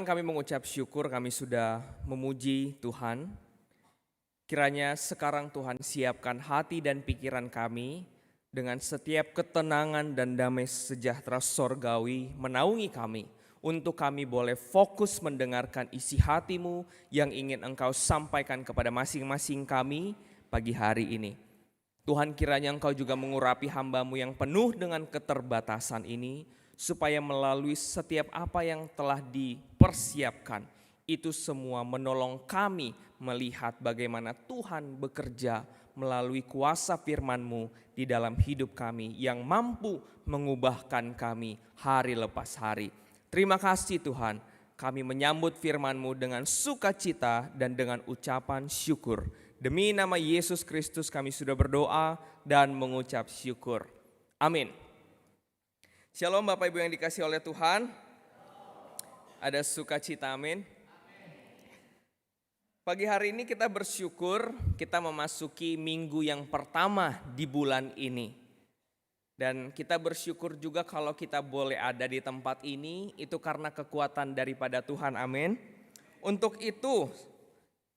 Tuhan, kami mengucap syukur kami sudah memuji Tuhan. Kiranya sekarang Tuhan siapkan hati dan pikiran kami dengan setiap ketenangan dan damai sejahtera sorgawi menaungi kami. Untuk kami boleh fokus mendengarkan isi hati-Mu yang ingin Engkau sampaikan kepada masing-masing kami pagi hari ini. Tuhan, kiranya Engkau juga mengurapi hamba-Mu yang penuh dengan keterbatasan ini, supaya melalui setiap apa yang telah dipersiapkan, itu semua menolong kami melihat bagaimana Tuhan bekerja melalui kuasa firman-Mu di dalam hidup kami yang mampu mengubahkan kami hari lepas hari. Terima kasih Tuhan, kami menyambut firman-Mu dengan sukacita dan dengan ucapan syukur. Demi nama Yesus Kristus kami sudah berdoa dan mengucap syukur. Amin. Shalom Bapak Ibu yang dikasihi oleh Tuhan. Ada sukacita, amin. Pagi hari ini kita bersyukur kita memasuki minggu yang pertama di bulan ini. Dan kita bersyukur juga kalau kita boleh ada di tempat ini, itu karena kekuatan daripada Tuhan, amin. Untuk itu,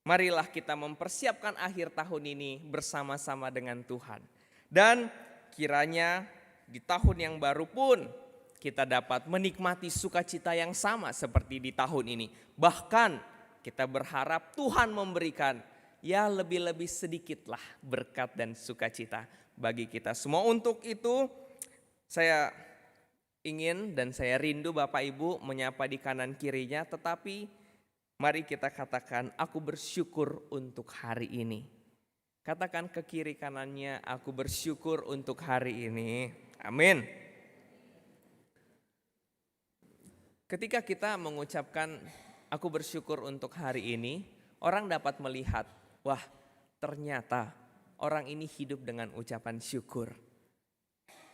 marilah kita mempersiapkan akhir tahun ini bersama-sama dengan Tuhan. Dan kiranya di tahun yang baru pun kita dapat menikmati sukacita yang sama seperti di tahun ini. Bahkan kita berharap Tuhan memberikan ya lebih-lebih sedikitlah berkat dan sukacita bagi kita semua. Untuk itu saya ingin dan saya rindu Bapak Ibu menyapa di kanan kirinya, tetapi mari kita katakan, aku bersyukur untuk hari ini. Katakan ke kiri kanannya, aku bersyukur untuk hari ini. Amin. Ketika kita mengucapkan aku bersyukur untuk hari ini, orang dapat melihat, wah ternyata orang ini hidup dengan ucapan syukur.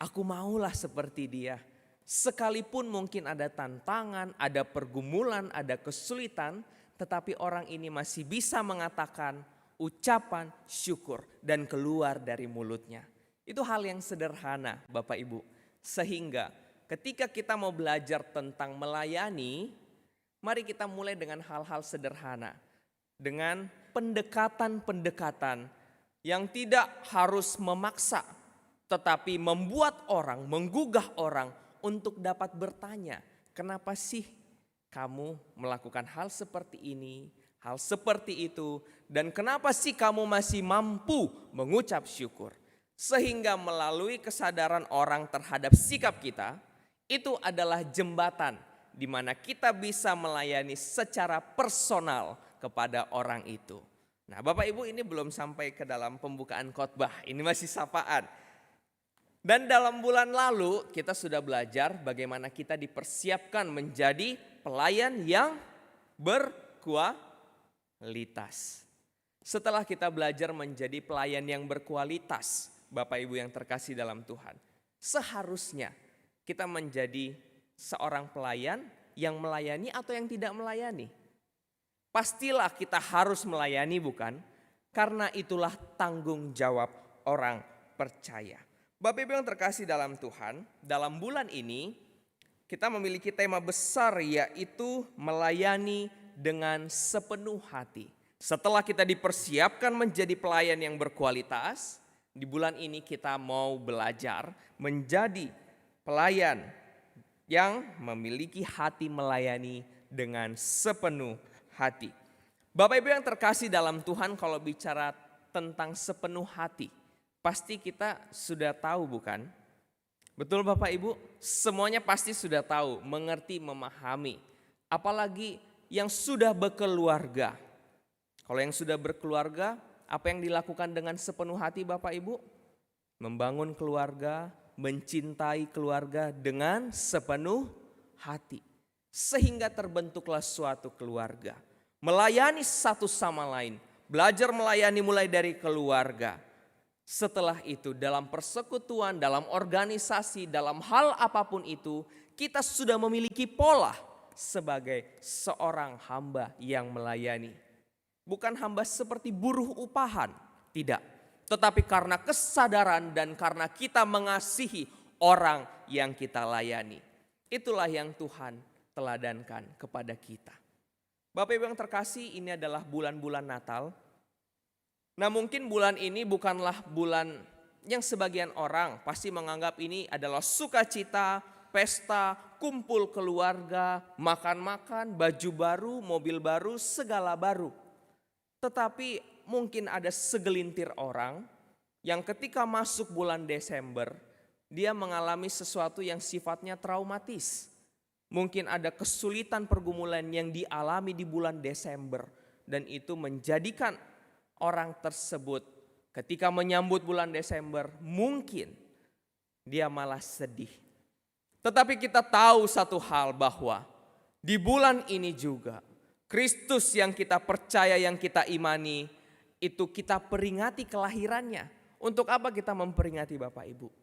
Aku maulah seperti dia. Sekalipun mungkin ada tantangan, ada pergumulan, ada kesulitan, tetapi orang ini masih bisa mengatakan ucapan syukur dan keluar dari mulutnya. Itu hal yang sederhana Bapak Ibu. Sehingga ketika kita mau belajar tentang melayani, mari kita mulai dengan hal-hal sederhana. Dengan pendekatan-pendekatan yang tidak harus memaksa, tetapi membuat orang, menggugah orang untuk dapat bertanya, kenapa sih kamu melakukan hal seperti ini, hal seperti itu, dan kenapa sih kamu masih mampu mengucap syukur? Sehingga melalui kesadaran orang terhadap sikap kita, itu adalah jembatan di mana kita bisa melayani secara personal kepada orang itu. Nah Bapak Ibu, ini belum sampai ke dalam pembukaan khotbah, ini masih sapaan. Dan dalam bulan lalu kita sudah belajar bagaimana kita dipersiapkan menjadi pelayan yang berkualitas. Setelah kita belajar menjadi pelayan yang berkualitas, Bapak Ibu yang terkasih dalam Tuhan, seharusnya kita menjadi seorang pelayan yang melayani atau yang tidak melayani. Pastilah kita harus melayani, bukan? Karena itulah tanggung jawab orang percaya. Bapak Ibu yang terkasih dalam Tuhan, dalam bulan ini kita memiliki tema besar, yaitu melayani dengan sepenuh hati. Setelah kita dipersiapkan menjadi pelayan yang berkualitas, di bulan ini kita mau belajar menjadi pelayan yang memiliki hati melayani dengan sepenuh hati. Bapak Ibu yang terkasih dalam Tuhan, kalau bicara tentang sepenuh hati, pasti kita sudah tahu, bukan? Betul Bapak Ibu? Semuanya pasti sudah tahu, mengerti, memahami. Apalagi yang sudah berkeluarga. Kalau yang sudah berkeluarga, apa yang dilakukan dengan sepenuh hati Bapak Ibu? Membangun keluarga, mencintai keluarga dengan sepenuh hati. Sehingga terbentuklah suatu keluarga. Melayani satu sama lain. Belajar melayani mulai dari keluarga. Setelah itu dalam persekutuan, dalam organisasi, dalam hal apapun itu, kita sudah memiliki pola sebagai seorang hamba yang melayani. Bukan hamba seperti buruh upahan, tidak. Tetapi karena kesadaran dan karena kita mengasihi orang yang kita layani. Itulah yang Tuhan teladankan kepada kita. Bapak Ibu yang terkasih, ini adalah bulan-bulan Natal. Nah, mungkin bulan ini bukanlah bulan yang sebagian orang pasti menganggap ini adalah sukacita, pesta, kumpul keluarga, makan-makan, baju baru, mobil baru, segala baru. Tetapi mungkin ada segelintir orang yang ketika masuk bulan Desember, dia mengalami sesuatu yang sifatnya traumatis. Mungkin ada kesulitan pergumulan yang dialami di bulan Desember. Dan itu menjadikan orang tersebut ketika menyambut bulan Desember mungkin dia malah sedih. Tetapi kita tahu satu hal bahwa di bulan ini juga Kristus yang kita percaya, yang kita imani, itu kita peringati kelahirannya. Untuk apa kita memperingati Bapak Ibu?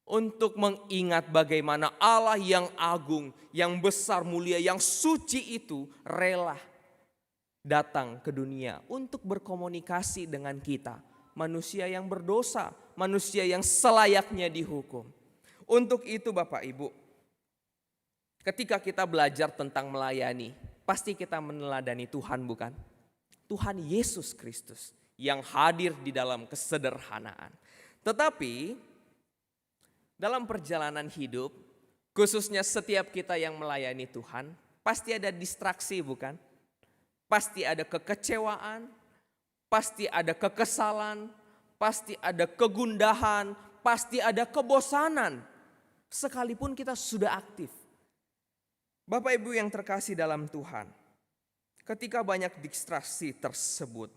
Untuk mengingat bagaimana Allah yang agung, yang besar, mulia, yang suci itu rela datang ke dunia untuk berkomunikasi dengan kita. Manusia yang berdosa, manusia yang selayaknya dihukum. Untuk itu Bapak Ibu, ketika kita belajar tentang melayani, pasti kita meneladani Tuhan, bukan? Tuhan Yesus Kristus yang hadir di dalam kesederhanaan. Tetapi dalam perjalanan hidup, khususnya setiap kita yang melayani Tuhan, pasti ada distraksi, bukan? Pasti ada kekecewaan, pasti ada kekesalan, pasti ada kegundahan, pasti ada kebosanan. Sekalipun kita sudah aktif. Bapak Ibu yang terkasih dalam Tuhan, ketika banyak distraksi tersebut,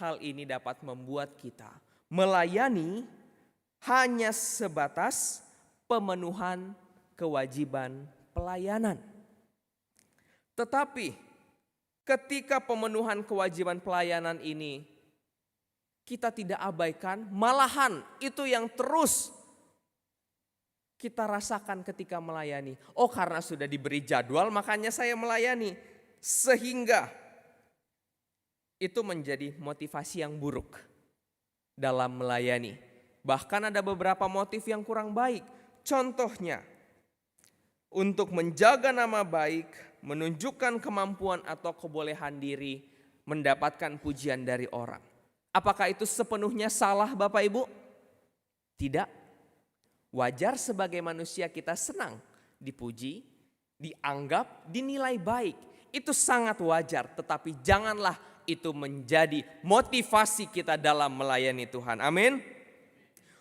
hal ini dapat membuat kita melayani hanya sebatas pemenuhan kewajiban pelayanan. Tetapi ketika pemenuhan kewajiban pelayanan ini kita tidak abaikan, malahan itu yang terus kita rasakan ketika melayani. Oh, karena sudah diberi jadwal makanya saya melayani. Sehingga itu menjadi motivasi yang buruk dalam melayani. Bahkan ada beberapa motif yang kurang baik. Contohnya, untuk menjaga nama baik, menunjukkan kemampuan atau kebolehan diri, mendapatkan pujian dari orang. Apakah itu sepenuhnya salah Bapak Ibu? Tidak. Wajar sebagai manusia kita senang dipuji, dianggap, dinilai baik. Itu sangat wajar, tetapi janganlah itu menjadi motivasi kita dalam melayani Tuhan. Amin.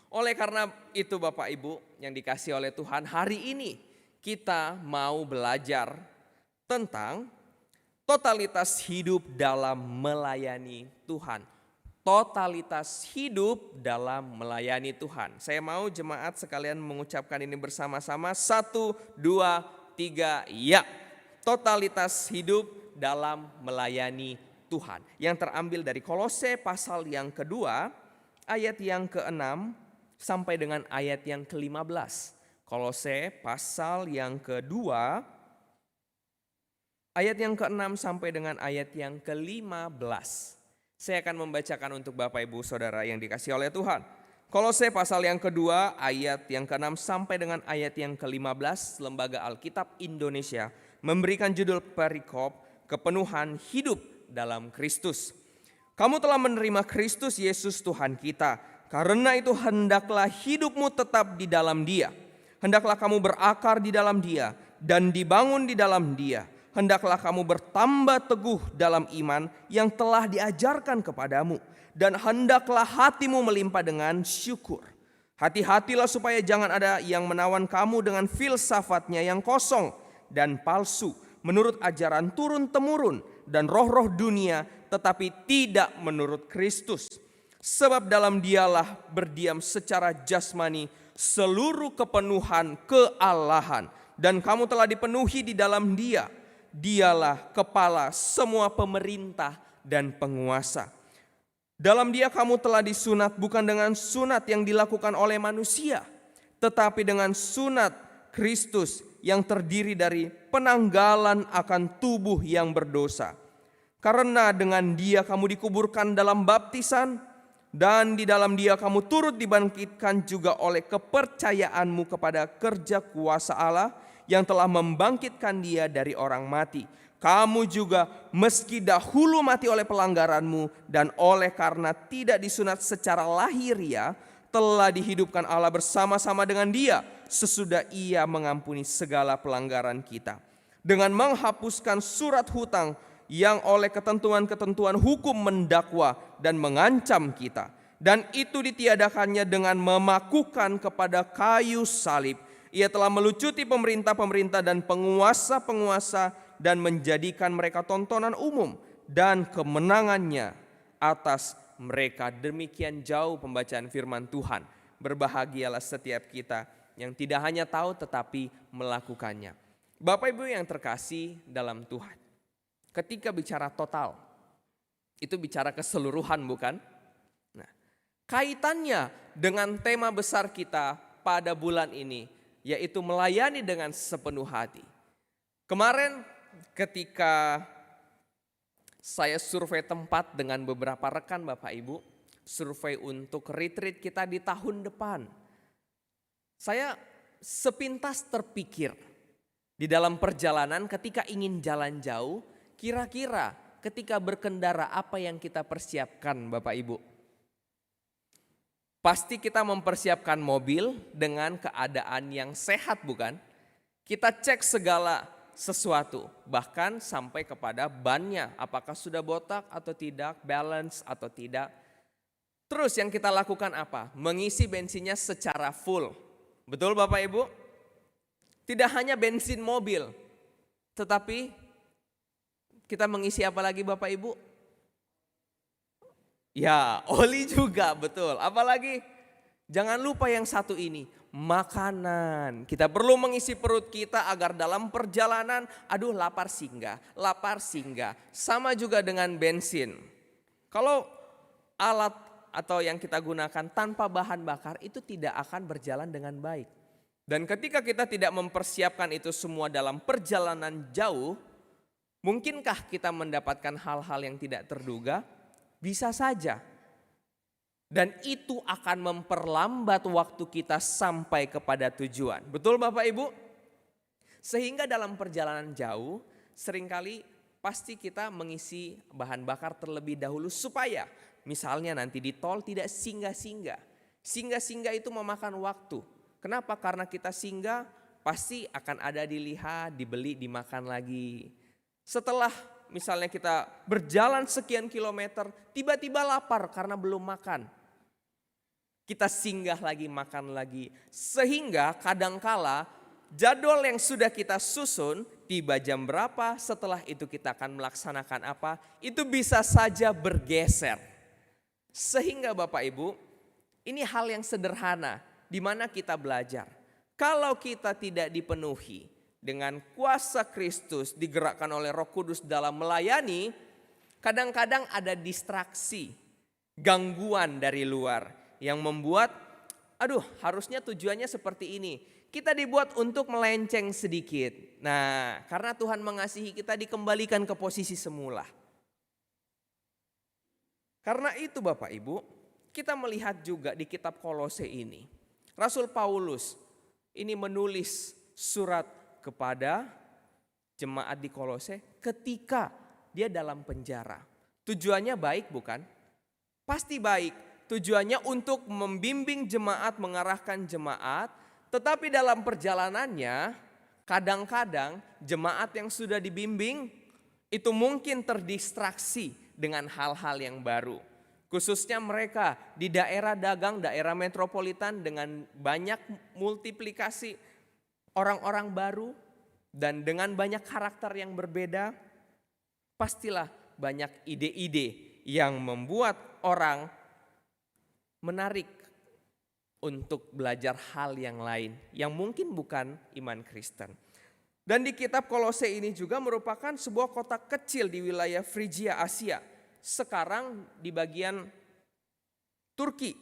Oleh karena itu Bapak Ibu yang dikasihi oleh Tuhan, hari ini kita mau belajar tentang totalitas hidup dalam melayani Tuhan. Totalitas hidup dalam melayani Tuhan. Saya mau jemaat sekalian mengucapkan ini bersama-sama. 1, 2, 3, ya. Totalitas hidup dalam melayani Tuhan. Yang terambil dari Kolose pasal yang kedua, ayat yang ke-6 sampai dengan ayat yang ke-15. Kolose pasal yang kedua, ayat yang ke-6 sampai dengan ayat yang ke-15. Saya akan membacakan untuk Bapak Ibu Saudara yang dikasihi oleh Tuhan. Kolose pasal yang kedua, ayat yang ke-6 sampai dengan ayat yang ke-15, Lembaga Alkitab Indonesia memberikan judul perikop kepenuhan hidup dalam Kristus. Kamu telah menerima Kristus Yesus Tuhan kita. Karena itu hendaklah hidupmu tetap di dalam Dia. Hendaklah kamu berakar di dalam Dia dan dibangun di dalam Dia. Hendaklah kamu bertambah teguh dalam iman yang telah diajarkan kepadamu. Dan hendaklah hatimu melimpah dengan syukur. Hati-hatilah supaya jangan ada yang menawan kamu dengan filsafatnya yang kosong dan palsu, menurut ajaran turun-temurun dan roh-roh dunia, tetapi tidak menurut Kristus. Sebab dalam Dialah berdiam secara jasmani seluruh kepenuhan kealahan. Dan kamu telah dipenuhi di dalam Dia. Dialah kepala semua pemerintah dan penguasa. Dalam Dia kamu telah disunat bukan dengan sunat yang dilakukan oleh manusia, tetapi dengan sunat Kristus yang terdiri dari penanggalan akan tubuh yang berdosa. Karena dengan Dia kamu dikuburkan dalam baptisan, dan di dalam Dia kamu turut dibangkitkan juga oleh kepercayaanmu kepada kerja kuasa Allah yang telah membangkitkan Dia dari orang mati. Kamu juga meski dahulu mati oleh pelanggaranmu dan oleh karena tidak disunat secara lahiriah, telah dihidupkan Allah bersama-sama dengan Dia sesudah Ia mengampuni segala pelanggaran kita, dengan menghapuskan surat hutang yang oleh ketentuan-ketentuan hukum mendakwa dan mengancam kita. Dan itu ditiadakannya dengan memakukan kepada kayu salib. Ia telah melucuti pemerintah-pemerintah dan penguasa-penguasa dan menjadikan mereka tontonan umum dan kemenangannya atas mereka. Demikian jauh pembacaan firman Tuhan. Berbahagialah setiap kita yang tidak hanya tahu tetapi melakukannya. Bapak Ibu yang terkasih dalam Tuhan, ketika bicara total, itu bicara keseluruhan bukan? Nah, kaitannya dengan tema besar kita pada bulan ini, yaitu melayani dengan sepenuh hati. Kemarin ketika saya survei tempat dengan beberapa rekan Bapak Ibu, survei untuk retreat kita di tahun depan, saya sepintas terpikir di dalam perjalanan ketika ingin jalan jauh, kira-kira ketika berkendara apa yang kita persiapkan Bapak Ibu? Pasti kita mempersiapkan mobil dengan keadaan yang sehat bukan? Kita cek segala sesuatu, bahkan sampai kepada bannya, apakah sudah botak atau tidak, balance atau tidak. Terus yang kita lakukan apa? Mengisi bensinnya secara full. Betul Bapak Ibu? Tidak hanya bensin mobil, tetapi kita mengisi apa lagi Bapak Ibu? Ya, oli juga, betul. Apalagi jangan lupa yang satu ini, makanan. Kita perlu mengisi perut kita agar dalam perjalanan, lapar singgah. Sama juga dengan bensin. Kalau alat atau yang kita gunakan tanpa bahan bakar itu tidak akan berjalan dengan baik. Dan ketika kita tidak mempersiapkan itu semua dalam perjalanan jauh, mungkinkah kita mendapatkan hal-hal yang tidak terduga? Bisa saja. Dan itu akan memperlambat waktu kita sampai kepada tujuan. Betul Bapak Ibu? Sehingga dalam perjalanan jauh seringkali pasti kita mengisi bahan bakar terlebih dahulu supaya misalnya nanti di tol tidak singgah-singgah. Singgah-singgah itu memakan waktu. Kenapa? Karena kita singgah pasti akan ada dilihat, dibeli, dimakan lagi. Setelah misalnya kita berjalan sekian kilometer, tiba-tiba lapar karena belum makan. Kita singgah lagi, makan lagi. Sehingga kadangkala jadwal yang sudah kita susun, tiba jam berapa, setelah itu kita akan melaksanakan apa, itu bisa saja bergeser. Sehingga Bapak Ibu, ini hal yang sederhana di mana kita belajar. Kalau kita tidak dipenuhi dengan kuasa Kristus digerakkan oleh Roh Kudus dalam melayani, kadang-kadang ada distraksi, gangguan dari luar yang membuat, harusnya tujuannya seperti ini. Kita dibuat untuk melenceng sedikit. Nah, karena Tuhan mengasihi kita dikembalikan ke posisi semula. Karena itu Bapak Ibu, kita melihat juga di kitab Kolose ini, Rasul Paulus ini menulis surat kepada jemaat di Kolose ketika dia dalam penjara. Tujuannya baik bukan? Pasti baik. Tujuannya untuk membimbing jemaat, mengarahkan jemaat. Tetapi dalam perjalanannya kadang-kadang jemaat yang sudah dibimbing itu mungkin terdistraksi dengan hal-hal yang baru. Khususnya mereka di daerah dagang, daerah metropolitan dengan banyak multiplikasi orang-orang baru dan dengan banyak karakter yang berbeda, pastilah banyak ide-ide yang membuat orang menarik untuk belajar hal yang lain yang mungkin bukan iman Kristen. Dan di kitab Kolose ini juga merupakan sebuah kota kecil di wilayah Frigia Asia. Sekarang di bagian Turki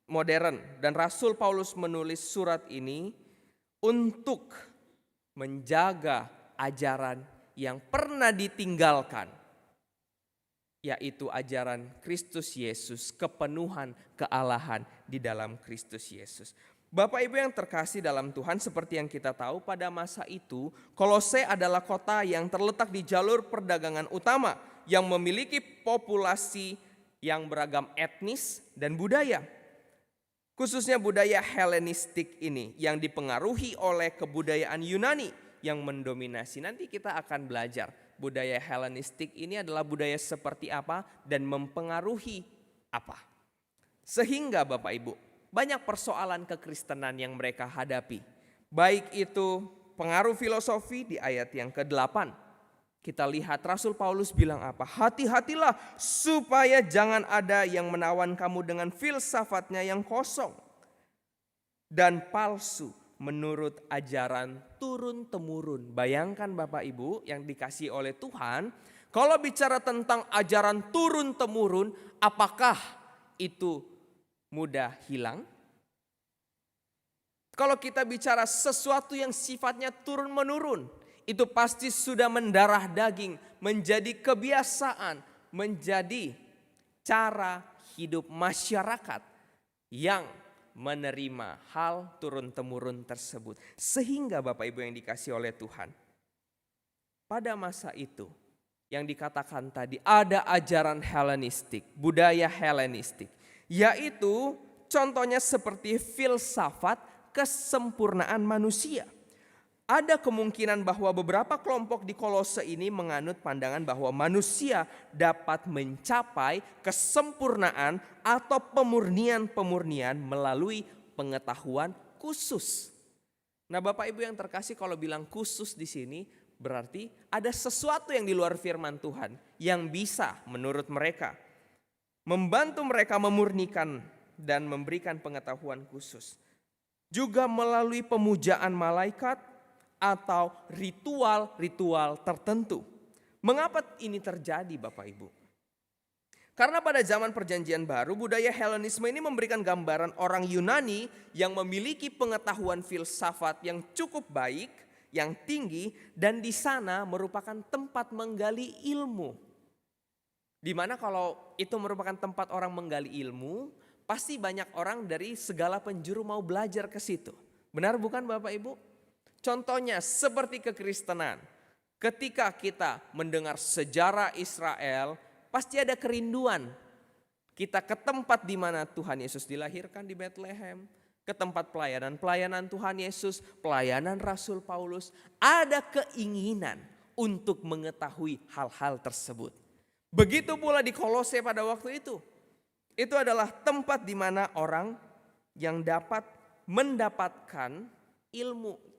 modern, dan Rasul Paulus menulis surat ini untuk menjaga ajaran yang pernah ditinggalkan, yaitu ajaran Kristus Yesus, kepenuhan kealahan di dalam Kristus Yesus. Bapak Ibu yang terkasih dalam Tuhan, seperti yang kita tahu pada masa itu Kolose adalah kota yang terletak di jalur perdagangan utama yang memiliki populasi yang beragam etnis dan budaya. Khususnya budaya Helenistik ini yang dipengaruhi oleh kebudayaan Yunani yang mendominasi. Nanti kita akan belajar budaya Helenistik ini adalah budaya seperti apa dan mempengaruhi apa. Sehingga Bapak Ibu, banyak persoalan kekristenan yang mereka hadapi. Baik itu pengaruh filosofi di ayat yang ke-8. Kita lihat Rasul Paulus bilang apa? Hati-hatilah supaya jangan ada yang menawan kamu dengan filsafatnya yang kosong dan palsu menurut ajaran turun-temurun. Bayangkan Bapak Ibu yang dikasih oleh Tuhan, kalau bicara tentang ajaran turun-temurun, apakah itu mudah hilang? Kalau kita bicara sesuatu yang sifatnya turun-menurun, itu pasti sudah mendarah daging, menjadi kebiasaan, menjadi cara hidup masyarakat yang menerima hal turun-temurun tersebut. Sehingga Bapak Ibu yang dikasih oleh Tuhan, pada masa itu yang dikatakan tadi ada ajaran Helenistik, budaya Helenistik, yaitu contohnya seperti filsafat kesempurnaan manusia. Ada kemungkinan bahwa beberapa kelompok di Kolose ini menganut pandangan bahwa manusia dapat mencapai kesempurnaan atau pemurnian melalui pengetahuan khusus. Nah, Bapak Ibu yang terkasih, kalau bilang khusus di sini berarti ada sesuatu yang di luar firman Tuhan yang bisa menurut mereka membantu mereka memurnikan dan memberikan pengetahuan khusus. Juga melalui pemujaan malaikat atau ritual-ritual tertentu. Mengapa ini terjadi Bapak Ibu? Karena pada zaman perjanjian baru budaya Helenisme ini memberikan gambaran orang Yunani yang memiliki pengetahuan filsafat yang cukup baik, yang tinggi, dan di sana merupakan tempat menggali ilmu. Di mana kalau itu merupakan tempat orang menggali ilmu, pasti banyak orang dari segala penjuru mau belajar ke situ. Benar bukan Bapak Ibu? Contohnya seperti kekristenan. Ketika kita mendengar sejarah Israel, pasti ada kerinduan. Kita ke tempat di mana Tuhan Yesus dilahirkan di Bethlehem, ke tempat pelayanan Tuhan Yesus, pelayanan Rasul Paulus. Ada keinginan untuk mengetahui hal-hal tersebut. Begitu pula di Kolose pada waktu itu. Itu adalah tempat di mana orang yang dapat mendapatkan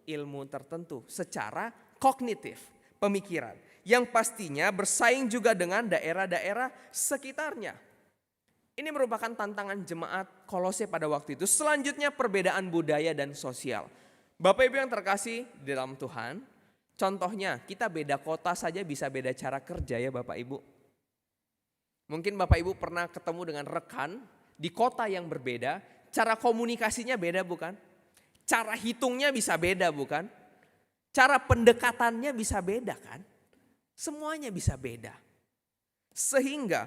ilmu tertentu secara kognitif, pemikiran. Yang pastinya bersaing juga dengan daerah-daerah sekitarnya. Ini merupakan tantangan jemaat Kolose pada waktu itu. Selanjutnya perbedaan budaya dan sosial. Bapak Ibu yang terkasih di dalam Tuhan, contohnya kita beda kota saja bisa beda cara kerja ya Bapak Ibu. Mungkin Bapak Ibu pernah ketemu dengan rekan di kota yang berbeda, cara komunikasinya beda bukan? Cara hitungnya bisa beda bukan? Cara pendekatannya bisa beda kan? Semuanya bisa beda. Sehingga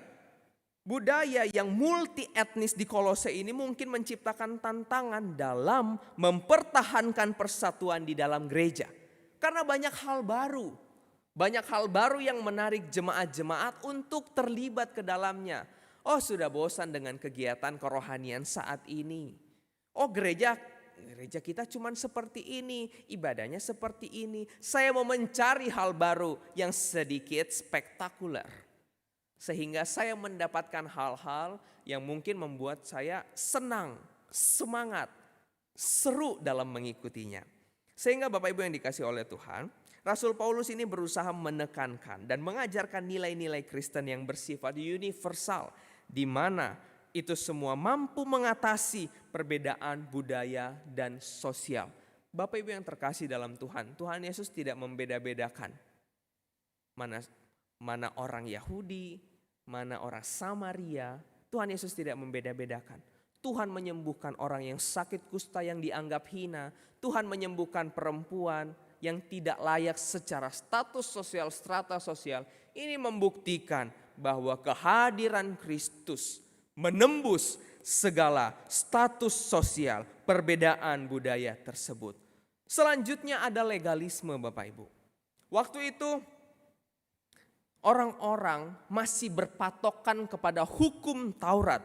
budaya yang multi etnis di Kolose ini mungkin menciptakan tantangan dalam mempertahankan persatuan di dalam gereja. Karena banyak hal baru. Banyak hal baru yang menarik jemaat-jemaat untuk terlibat ke dalamnya. Oh, sudah bosan dengan kegiatan kerohanian saat ini. Oh, gereja kita cuman seperti ini, ibadahnya seperti ini. Saya mau mencari hal baru yang sedikit spektakuler. Sehingga saya mendapatkan hal-hal yang mungkin membuat saya senang, semangat, seru dalam mengikutinya. Sehingga Bapak Ibu yang dikasih oleh Tuhan, Rasul Paulus ini berusaha menekankan dan mengajarkan nilai-nilai Kristen yang bersifat universal, di mana itu semua mampu mengatasi perbedaan budaya dan sosial. Bapak Ibu yang terkasih dalam Tuhan, Tuhan Yesus tidak membeda-bedakan mana orang Yahudi, mana orang Samaria. Tuhan Yesus tidak membeda-bedakan. Tuhan menyembuhkan orang yang sakit kusta yang dianggap hina. Tuhan menyembuhkan perempuan yang tidak layak secara status sosial, strata sosial. Ini membuktikan bahwa kehadiran Kristus menembus segala status sosial, perbedaan budaya tersebut. Selanjutnya ada legalisme Bapak Ibu. Waktu itu orang-orang masih berpatokan kepada hukum Taurat.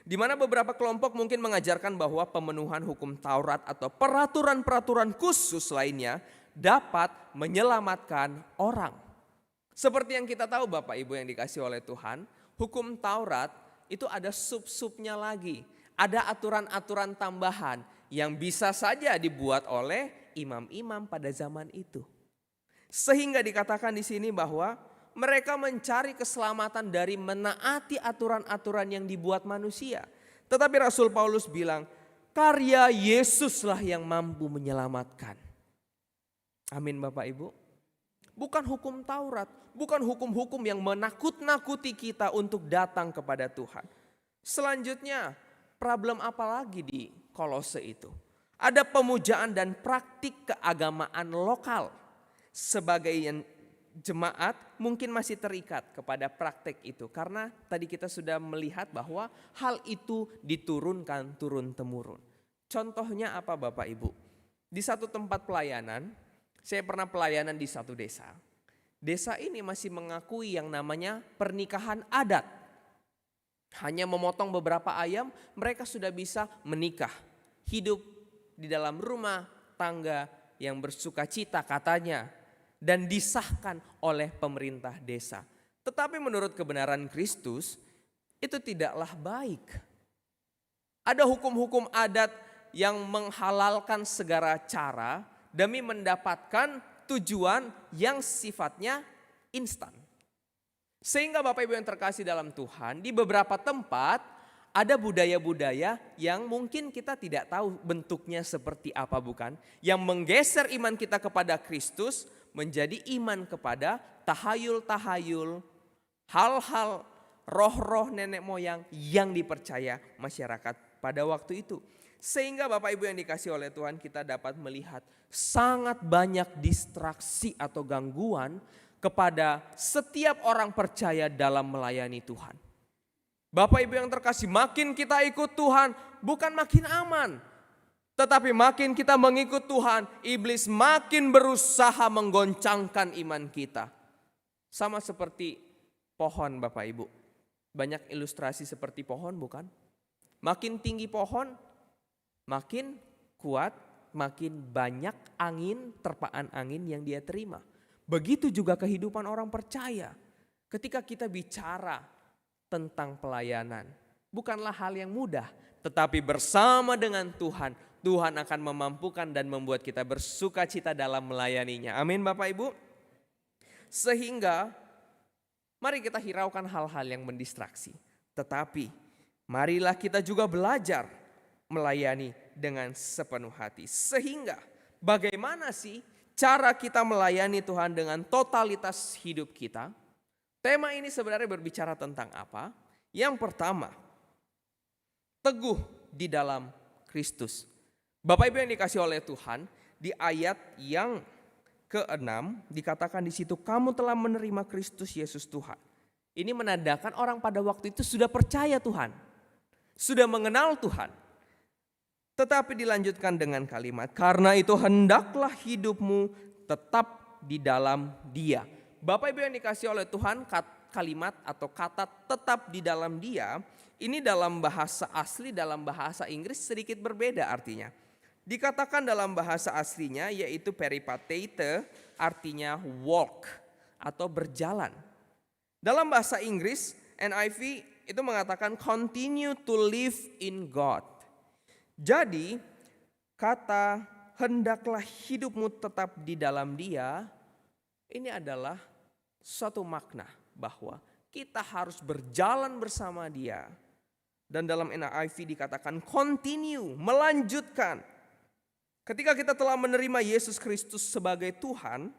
Di mana beberapa kelompok mungkin mengajarkan bahwa pemenuhan hukum Taurat atau peraturan-peraturan khusus lainnya dapat menyelamatkan orang. Seperti yang kita tahu Bapak Ibu yang dikasih oleh Tuhan, hukum Taurat itu ada sub-subnya lagi. Ada aturan-aturan tambahan yang bisa saja dibuat oleh imam-imam pada zaman itu. Sehingga dikatakan di sini bahwa mereka mencari keselamatan dari menaati aturan-aturan yang dibuat manusia. Tetapi Rasul Paulus bilang, karya Yesuslah yang mampu menyelamatkan. Amin Bapak Ibu. Bukan hukum Taurat, bukan hukum-hukum yang menakut-nakuti kita untuk datang kepada Tuhan. Selanjutnya, problem apa lagi di Kolose itu? Ada pemujaan dan praktik keagamaan lokal. Sebagian jemaat mungkin masih terikat kepada praktik itu. Karena tadi kita sudah melihat bahwa hal itu diturunkan turun-temurun. Contohnya apa Bapak Ibu? Di satu tempat pelayanan, saya pernah pelayanan di satu desa. Desa ini masih mengakui yang namanya pernikahan adat. Hanya memotong beberapa ayam, mereka sudah bisa menikah. Hidup di dalam rumah tangga yang bersukacita katanya. Dan disahkan oleh pemerintah desa. Tetapi menurut kebenaran Kristus itu tidaklah baik. Ada hukum-hukum adat yang menghalalkan segala cara demi mendapatkan tujuan yang sifatnya instan. Sehingga Bapak Ibu yang terkasih dalam Tuhan, di beberapa tempat ada budaya-budaya yang mungkin kita tidak tahu bentuknya seperti apa bukan. Yang menggeser iman kita kepada Kristus menjadi iman kepada tahayul-tahayul, hal-hal roh-roh nenek moyang yang dipercaya masyarakat pada waktu itu. Sehingga Bapak Ibu yang dikasih oleh Tuhan, kita dapat melihat sangat banyak distraksi atau gangguan kepada setiap orang percaya dalam melayani Tuhan. Bapak Ibu yang terkasih, makin kita ikut Tuhan bukan makin aman. Tetapi makin kita mengikut Tuhan, iblis makin berusaha menggoncangkan iman kita. Sama seperti pohon Bapak Ibu. Banyak ilustrasi seperti pohon bukan? Makin tinggi pohon, makin kuat, makin banyak angin, terpaan angin yang dia terima. Begitu juga kehidupan orang percaya. Ketika kita bicara tentang pelayanan, bukanlah hal yang mudah. Tetapi bersama dengan Tuhan, Tuhan akan memampukan dan membuat kita bersuka cita dalam melayaninya. Amin Bapak Ibu. Sehingga mari kita hiraukan hal-hal yang mendistraksi. Tetapi marilah kita juga belajar melayani dengan sepenuh hati. Sehingga bagaimana sih cara kita melayani Tuhan dengan totalitas hidup kita? Tema ini sebenarnya berbicara tentang apa? Yang pertama, teguh di dalam Kristus. Bapak Ibu yang dikasih oleh Tuhan, di ayat yang ke-6 dikatakan di situ, kamu telah menerima Kristus Yesus Tuhan. Ini menandakan orang pada waktu itu sudah percaya Tuhan, sudah mengenal Tuhan. Tetapi dilanjutkan dengan kalimat, karena itu hendaklah hidupmu tetap di dalam Dia. Bapak Ibu yang dikasih oleh Tuhan, kalimat atau kata tetap di dalam Dia, ini dalam bahasa asli, dalam bahasa Inggris sedikit berbeda artinya. Dikatakan dalam bahasa aslinya yaitu peripateite, artinya walk atau berjalan. Dalam bahasa Inggris NIV itu mengatakan continue to live in God. Jadi kata hendaklah hidupmu tetap di dalam Dia, ini adalah suatu makna bahwa kita harus berjalan bersama Dia. Dan dalam NIV dikatakan continue, melanjutkan. Ketika kita telah menerima Yesus Kristus sebagai Tuhan,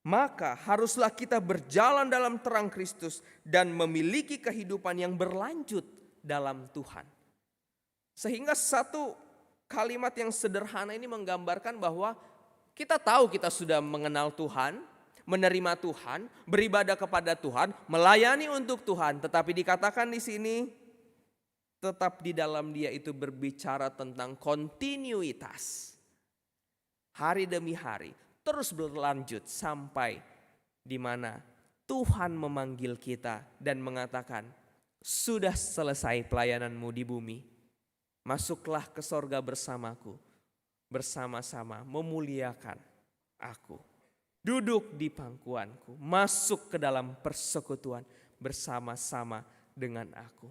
maka haruslah kita berjalan dalam terang Kristus dan memiliki kehidupan yang berlanjut dalam Tuhan. Sehingga satu kalimat yang sederhana ini menggambarkan bahwa kita tahu kita sudah mengenal Tuhan, menerima Tuhan, beribadah kepada Tuhan, melayani untuk Tuhan. Tetapi dikatakan di sini, tetap di dalam Dia itu berbicara tentang kontinuitas. Hari demi hari terus berlanjut sampai di mana Tuhan memanggil kita dan mengatakan, sudah selesai pelayananmu di bumi. Masuklah ke sorga bersamaku, bersama-sama memuliakan aku. Duduk di pangkuanku, masuk ke dalam persekutuan bersama-sama dengan aku.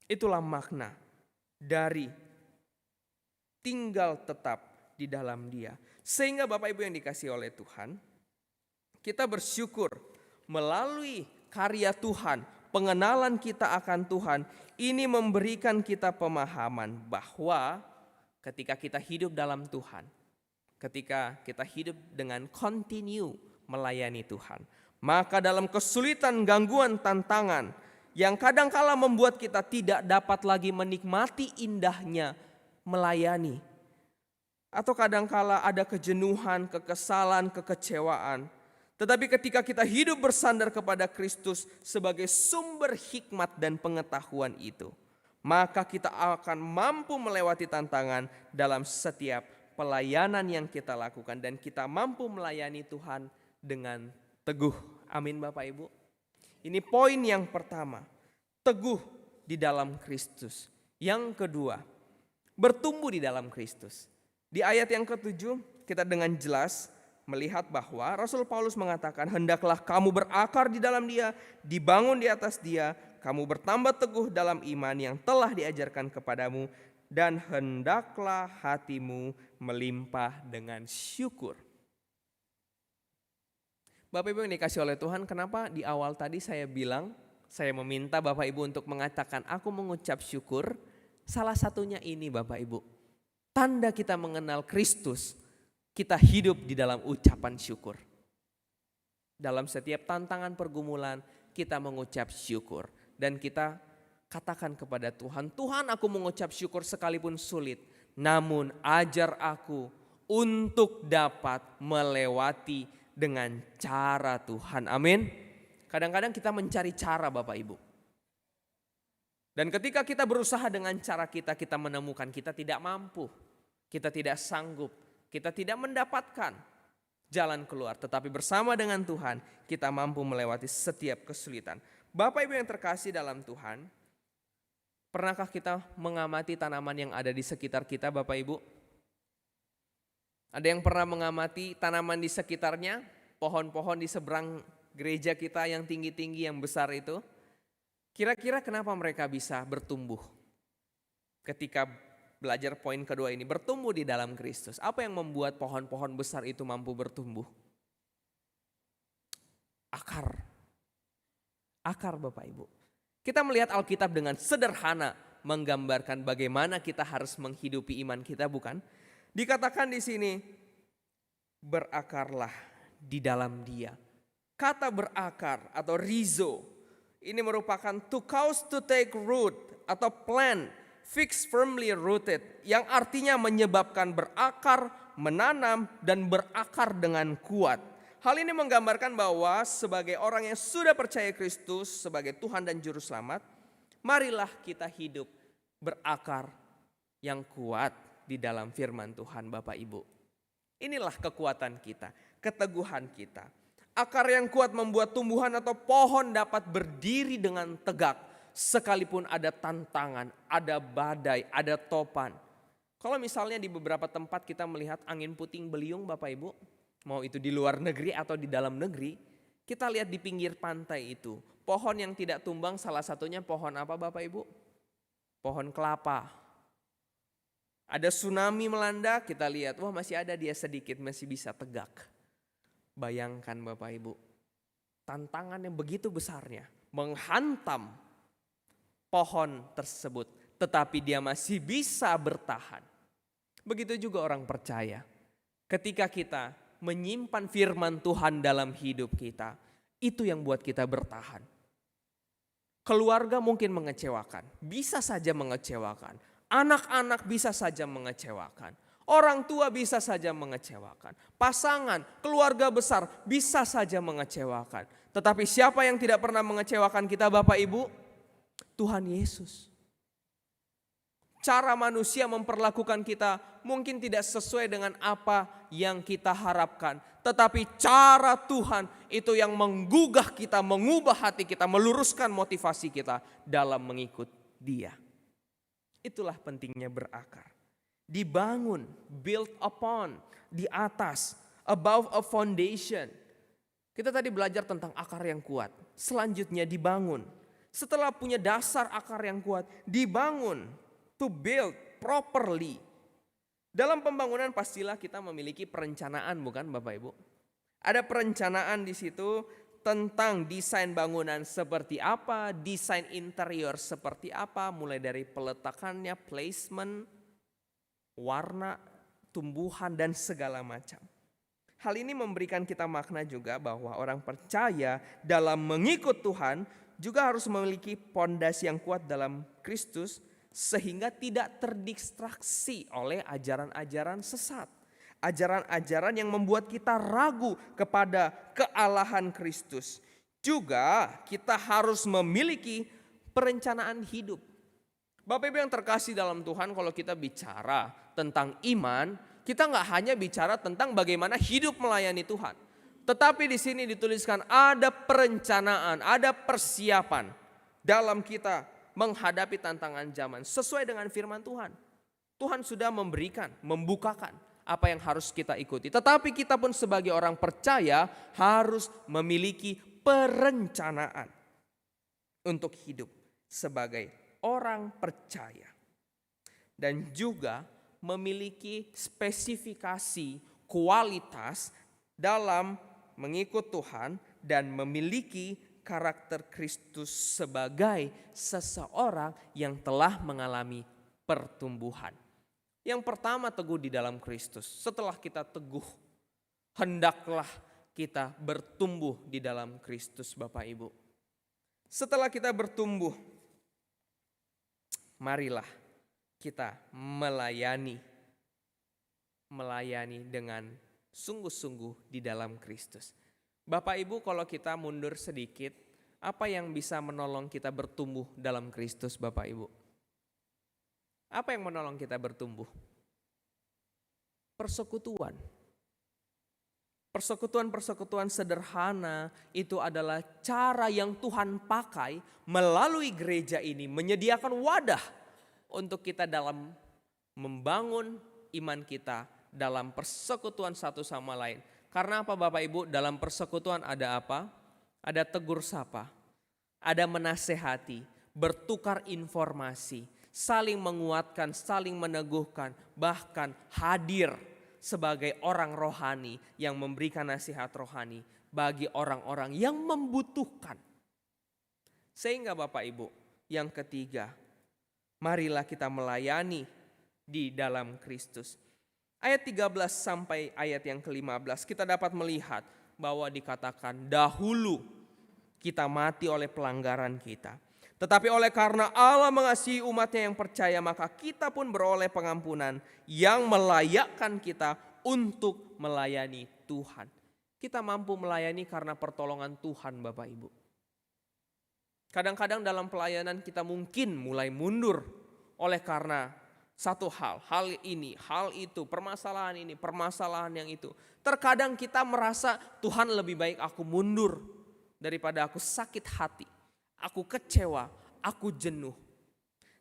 Itulah makna dari tinggal tetap di dalam Dia. Sehingga Bapak Ibu yang dikasihi oleh Tuhan, kita bersyukur melalui karya Tuhan, pengenalan kita akan Tuhan, ini memberikan kita pemahaman bahwa ketika kita hidup dalam Tuhan, ketika kita hidup dengan continue melayani Tuhan, maka dalam kesulitan, gangguan, tantangan yang kadangkala membuat kita tidak dapat lagi menikmati indahnya melayani, atau kadangkala ada kejenuhan, kekesalan, kekecewaan. Tetapi ketika kita hidup bersandar kepada Kristus sebagai sumber hikmat dan pengetahuan itu, maka kita akan mampu melewati tantangan dalam setiap pelayanan yang kita lakukan. Dan kita mampu melayani Tuhan dengan teguh. Amin Bapak Ibu. Ini poin yang pertama, teguh di dalam Kristus. Yang kedua, bertumbuh di dalam Kristus. Di ayat yang ke-7 kita dengan jelas melihat bahwa Rasul Paulus mengatakan, hendaklah kamu berakar di dalam Dia, dibangun di atas Dia, kamu bertambah teguh dalam iman yang telah diajarkan kepadamu, dan hendaklah hatimu melimpah dengan syukur. Bapak Ibu yang dikasih oleh Tuhan, kenapa di awal tadi saya bilang, saya meminta Bapak Ibu untuk mengatakan aku mengucap syukur? Salah satunya ini Bapak Ibu, tanda kita mengenal Kristus, kita hidup di dalam ucapan syukur. Dalam setiap tantangan pergumulan kita mengucap syukur. Dan kita katakan kepada Tuhan, Tuhan aku mengucap syukur sekalipun sulit. Namun ajar aku untuk dapat melewati dengan cara Tuhan. Amin. Kadang-kadang kita mencari cara Bapak Ibu. Dan ketika kita berusaha dengan cara kita, kita menemukan kita tidak mampu. Kita tidak sanggup. Kita tidak mendapatkan jalan keluar, tetapi bersama dengan Tuhan kita mampu melewati setiap kesulitan. Bapak Ibu yang terkasih dalam Tuhan, pernahkah kita mengamati tanaman yang ada di sekitar kita Bapak Ibu? Ada yang pernah mengamati tanaman di sekitarnya, pohon-pohon di seberang gereja kita yang tinggi-tinggi yang besar itu? Kira-kira kenapa mereka bisa bertumbuh? Ketika belajar poin kedua ini, bertumbuh di dalam Kristus. Apa yang membuat pohon-pohon besar itu mampu bertumbuh? Akar. Akar Bapak Ibu. Kita melihat Alkitab dengan sederhana menggambarkan bagaimana kita harus menghidupi iman kita, bukan? Dikatakan di sini, berakarlah di dalam Dia. Kata berakar atau rhizo, ini merupakan to cause to take root atau plant, fixed firmly rooted, yang artinya menyebabkan berakar, menanam, dan berakar dengan kuat. Hal ini menggambarkan bahwa sebagai orang yang sudah percaya Kristus sebagai Tuhan dan Juru Selamat, marilah kita hidup berakar yang kuat di dalam firman Tuhan Bapak Ibu. Inilah kekuatan kita, keteguhan kita. Akar yang kuat membuat tumbuhan atau pohon dapat berdiri dengan tegak. Sekalipun ada tantangan, ada badai, ada topan. Kalau misalnya di beberapa tempat kita melihat angin puting beliung Bapak Ibu, mau itu di luar negeri atau di dalam negeri, kita lihat di pinggir pantai itu, pohon yang tidak tumbang salah satunya pohon apa Bapak Ibu? Pohon kelapa. Ada tsunami melanda, kita lihat, wah masih ada dia sedikit, masih bisa tegak. Bayangkan Bapak Ibu, tantangan yang begitu besarnya, menghantam pohon tersebut, tetapi dia masih bisa bertahan. Begitu juga orang percaya. Ketika kita menyimpan firman Tuhan dalam hidup kita, itu yang buat kita bertahan. Keluarga mungkin mengecewakan, bisa saja mengecewakan. Anak-anak bisa saja mengecewakan. Orang tua bisa saja mengecewakan. Pasangan, keluarga besar bisa saja mengecewakan. Tetapi siapa yang tidak pernah mengecewakan kita Bapak Ibu? Tuhan Yesus. Cara manusia memperlakukan kita mungkin tidak sesuai dengan apa yang kita harapkan. Tetapi cara Tuhan itu yang menggugah kita, mengubah hati kita, meluruskan motivasi kita dalam mengikut Dia. Itulah pentingnya berakar. Dibangun, build upon, di atas, above a foundation. Kita tadi belajar tentang akar yang kuat. Selanjutnya dibangun. Setelah punya dasar akar yang kuat, dibangun. To build properly. Dalam pembangunan pastilah kita memiliki perencanaan, bukan Bapak Ibu? Ada perencanaan di situ tentang desain bangunan seperti apa, desain interior seperti apa, mulai dari peletakannya, placement, warna, tumbuhan dan segala macam. Hal ini memberikan kita makna juga bahwa orang percaya dalam mengikut Tuhan juga harus memiliki pondasi yang kuat dalam Kristus, sehingga tidak terdistraksi oleh ajaran-ajaran sesat. Ajaran-ajaran yang membuat kita ragu kepada kealahan Kristus. Juga kita harus memiliki perencanaan hidup. Bapak Ibu yang terkasih dalam Tuhan, kalau kita bicara tentang iman, kita nggak hanya bicara tentang bagaimana hidup melayani Tuhan. Tetapi di sini dituliskan ada perencanaan, ada persiapan dalam kita menghadapi tantangan zaman sesuai dengan firman Tuhan. Tuhan sudah memberikan, membukakan apa yang harus kita ikuti. Tetapi kita pun sebagai orang percaya harus memiliki perencanaan untuk hidup sebagai orang percaya. Dan juga memiliki spesifikasi kualitas dalam mengikut Tuhan dan memiliki karakter Kristus sebagai seseorang yang telah mengalami pertumbuhan. Yang pertama, teguh di dalam Kristus. Setelah kita teguh, hendaklah kita bertumbuh di dalam Kristus, Bapak Ibu. Setelah kita bertumbuh, marilah kita melayani dengan sungguh-sungguh di dalam Kristus. Bapak Ibu, kalau kita mundur sedikit, apa yang bisa menolong kita bertumbuh dalam Kristus, Bapak Ibu? Apa yang menolong kita bertumbuh? Persekutuan. Persekutuan sederhana itu adalah cara yang Tuhan pakai melalui gereja ini menyediakan wadah untuk kita dalam membangun iman kita dalam persekutuan satu sama lain. Karena apa Bapak Ibu? Dalam persekutuan ada apa? Ada tegur sapa, ada menasehati, bertukar informasi, saling menguatkan, saling meneguhkan, bahkan hadir sebagai orang rohani yang memberikan nasihat rohani bagi orang-orang yang membutuhkan. Sehingga Bapak Ibu, yang ketiga, marilah kita melayani di dalam Kristus. Ayat 13 sampai ayat yang ke-15 kita dapat melihat bahwa dikatakan dahulu kita mati oleh pelanggaran kita. Tetapi oleh karena Allah mengasihi umatnya yang percaya, maka kita pun beroleh pengampunan yang melayakkan kita untuk melayani Tuhan. Kita mampu melayani karena pertolongan Tuhan, Bapak Ibu. Kadang-kadang dalam pelayanan kita mungkin mulai mundur oleh karena satu hal ini, hal itu, permasalahan ini, permasalahan yang itu. Terkadang kita merasa Tuhan lebih baik aku mundur daripada aku sakit hati, aku kecewa, aku jenuh.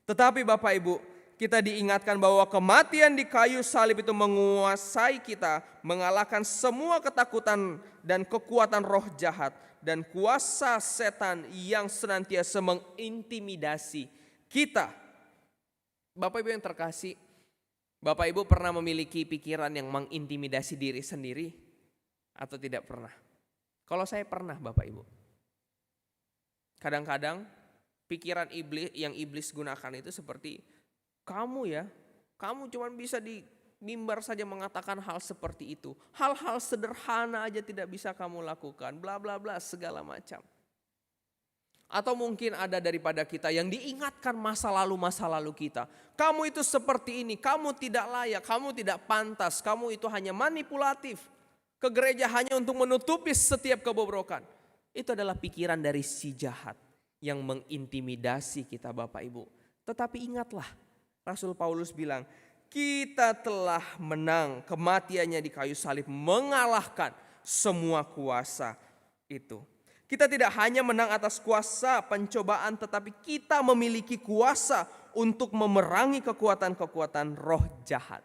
Tetapi Bapak Ibu, kita diingatkan bahwa kematian di kayu salib itu menguasai kita, mengalahkan semua ketakutan dan kekuatan roh jahat dan kuasa setan yang senantiasa mengintimidasi kita. Bapak Ibu yang terkasih, Bapak Ibu pernah memiliki pikiran yang mengintimidasi diri sendiri atau tidak pernah? Kalau saya pernah Bapak Ibu. Kadang-kadang pikiran iblis gunakan itu seperti kamu cuma bisa di mimbar saja mengatakan hal seperti itu. Hal-hal sederhana aja tidak bisa kamu lakukan, bla bla bla segala macam. Atau mungkin ada daripada kita yang diingatkan masa lalu kita. Kamu itu seperti ini, kamu tidak layak, kamu tidak pantas, kamu itu hanya manipulatif. Ke gereja hanya untuk menutupi setiap kebobrokan. Itu adalah pikiran dari si jahat yang mengintimidasi kita Bapak Ibu. Tetapi ingatlah, Rasul Paulus bilang, kita telah menang, kematiannya di kayu salib mengalahkan semua kuasa itu. Kita tidak hanya menang atas kuasa pencobaan, tetapi kita memiliki kuasa untuk memerangi kekuatan-kekuatan roh jahat.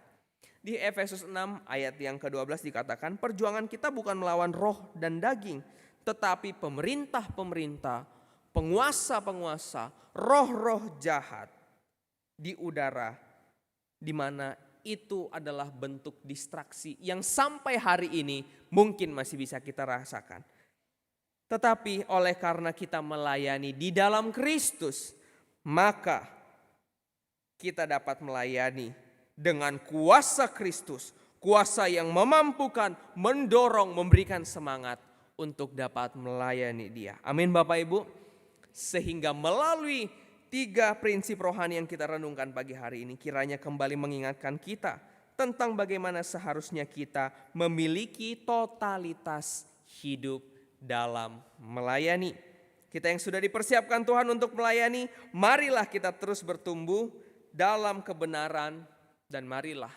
Di Efesus 6 ayat yang ke-12 dikatakan, perjuangan kita bukan melawan roh dan daging, tetapi pemerintah-pemerintah, penguasa-penguasa, roh-roh jahat di udara, di mana itu adalah bentuk distraksi yang sampai hari ini mungkin masih bisa kita rasakan. Tetapi oleh karena kita melayani di dalam Kristus, maka kita dapat melayani dengan kuasa Kristus, kuasa yang memampukan, mendorong, memberikan semangat untuk dapat melayani Dia. Amin Bapak Ibu. Sehingga melalui 3 prinsip rohani yang kita renungkan pagi hari ini, kiranya kembali mengingatkan kita tentang bagaimana seharusnya kita memiliki totalitas hidup dalam melayani. Kita yang sudah dipersiapkan Tuhan untuk melayani, marilah kita terus bertumbuh dalam kebenaran dan marilah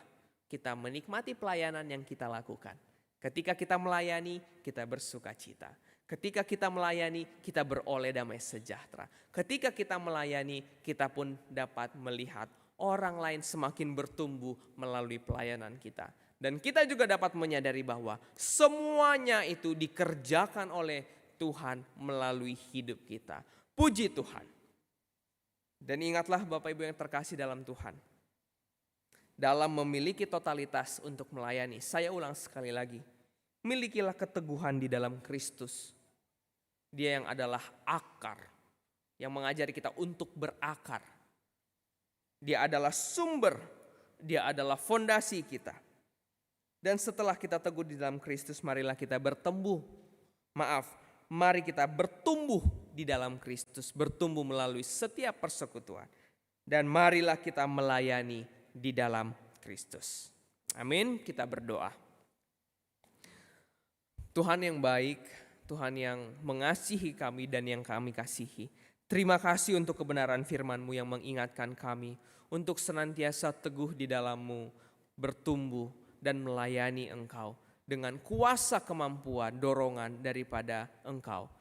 kita menikmati pelayanan yang kita lakukan. Ketika kita melayani, kita bersuka cita. Ketika kita melayani, kita beroleh damai sejahtera. Ketika kita melayani, kita pun dapat melihat orang lain semakin bertumbuh melalui pelayanan kita. Dan kita juga dapat menyadari bahwa semuanya itu dikerjakan oleh Tuhan melalui hidup kita. Puji Tuhan. Dan ingatlah Bapak Ibu yang terkasih dalam Tuhan. Dalam memiliki totalitas untuk melayani, saya ulang sekali lagi. Milikilah keteguhan di dalam Kristus. Dia yang adalah akar, yang mengajari kita untuk berakar. Dia adalah sumber, dia adalah fondasi kita. Dan setelah kita teguh di dalam Kristus, marilah kita mari kita bertumbuh di dalam Kristus, bertumbuh melalui setiap persekutuan. Dan marilah kita melayani di dalam Kristus. Amin, kita berdoa. Tuhan yang baik, Tuhan yang mengasihi kami dan yang kami kasihi. Terima kasih untuk kebenaran firman-Mu yang mengingatkan kami untuk senantiasa teguh di dalam-Mu, bertumbuh dan melayani Engkau dengan kuasa kemampuan, dorongan daripada Engkau.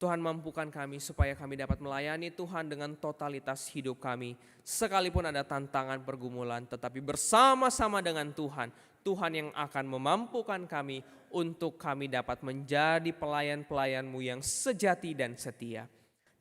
Tuhan mampukan kami supaya kami dapat melayani Tuhan dengan totalitas hidup kami. Sekalipun ada tantangan pergumulan, tetapi bersama-sama dengan Tuhan, Tuhan yang akan memampukan kami untuk kami dapat menjadi pelayan-pelayan-Mu yang sejati dan setia.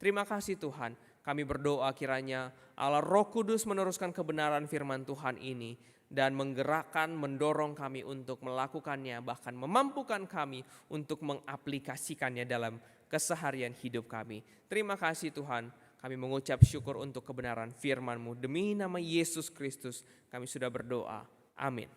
Terima kasih Tuhan, kami berdoa kiranya Allah Roh Kudus meneruskan kebenaran firman Tuhan ini dan menggerakkan, mendorong kami untuk melakukannya, bahkan memampukan kami untuk mengaplikasikannya dalam keseharian hidup kami. Terima kasih Tuhan, kami mengucap syukur untuk kebenaran firman-Mu. Demi nama Yesus Kristus kami sudah berdoa. Amin.